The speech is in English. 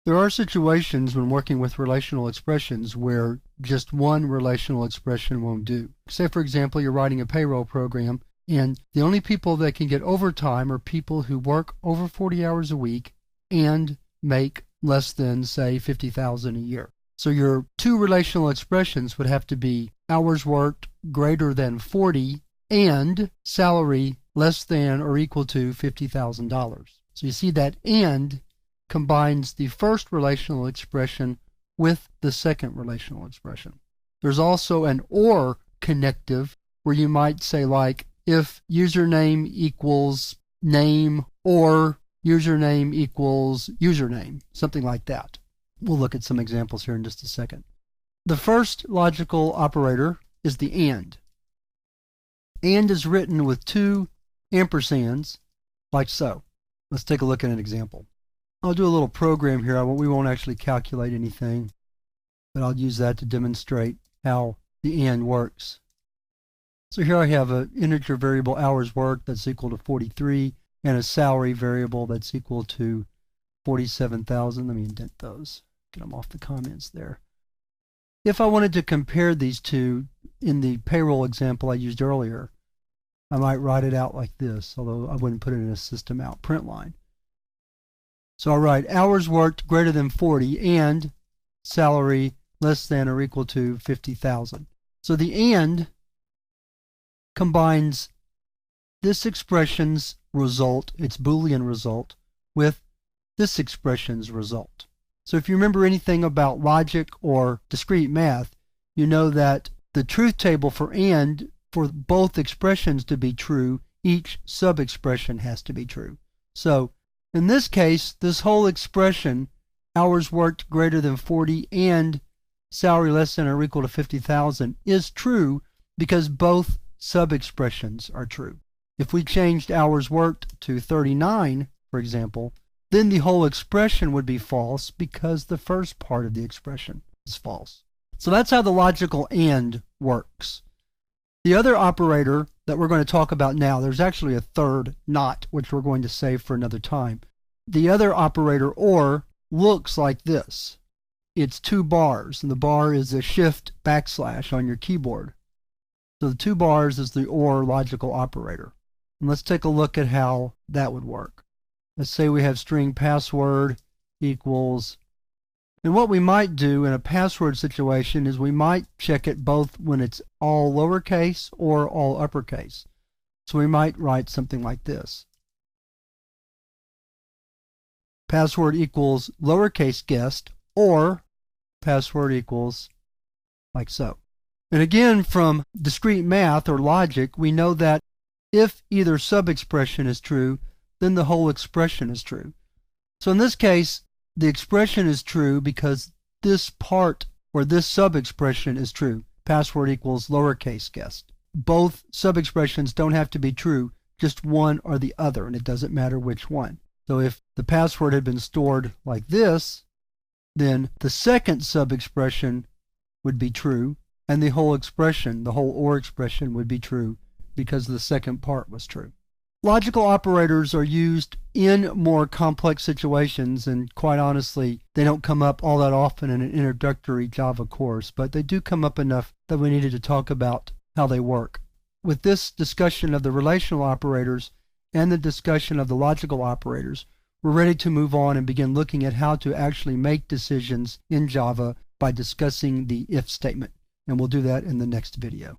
There are situations when working with relational expressions where just one relational expression won't do. Say, for example, you're writing a payroll program, and the only people that can get overtime are people who work over 40 hours a week and make less than, say, $50,000 a year. So your two relational expressions would have to be hours worked greater than 40 and salary less than or equal to $50,000. So you see that and combines the first relational expression with the second relational expression. There's also an or connective where you might say, like, if username equals name or username equals username, something like that. We'll look at some examples here in just a second. The first logical operator is the and. And is written with two ampersands, like so. Let's take a look at an example. I'll do a little program here. We won't actually calculate anything, but I'll use that to demonstrate how the and works. So here I have an integer variable hours worked that's equal to 43 and a salary variable that's equal to 47,000. Let me indent those, get them off the comments there. If I wanted to compare these two in the payroll example I used earlier, I might write it out like this, although I wouldn't put it in a system out print line. So I'll write hours worked greater than 40 and salary less than or equal to 50,000. So the and combines this expression's result, its Boolean result, with this expression's result. So if you remember anything about logic or discrete math, you know that the truth table for and, for both expressions to be true, each sub-expression has to be true. So in this case, this whole expression, hours worked greater than 40 and salary less than or equal to 50,000, is true because both sub-expressions are true. If we changed hours worked to 39, for example, then the whole expression would be false because the first part of the expression is false. So that's how the logical and works. The other operator that we're going to talk about now, there's actually a third not, which we're going to save for another time. The other operator, or, looks like this. It's two bars, and the bar is a shift backslash on your keyboard. So the two bars is the or logical operator. And let's take a look at how that would work. Let's say we have string password equals, and what we might do in a password situation is we might check it both when it's all lowercase or all uppercase. So we might write something like this. Password equals lowercase guest, or password equals like so. And again, from discrete math or logic, we know that if either sub-expression is true, then the whole expression is true. So in this case, the expression is true because this part or this sub-expression is true. Password equals lowercase guest. Both sub-expressions don't have to be true, just one or the other, and it doesn't matter which one. So if the password had been stored like this, then the second sub-expression would be true, and the whole expression, the whole or expression, would be true because the second part was true. Logical operators are used in more complex situations, and quite honestly, they don't come up all that often in an introductory Java course, but they do come up enough that we needed to talk about how they work. With this discussion of the relational operators and the discussion of the logical operators, we're ready to move on and begin looking at how to actually make decisions in Java by discussing the if statement, and we'll do that in the next video.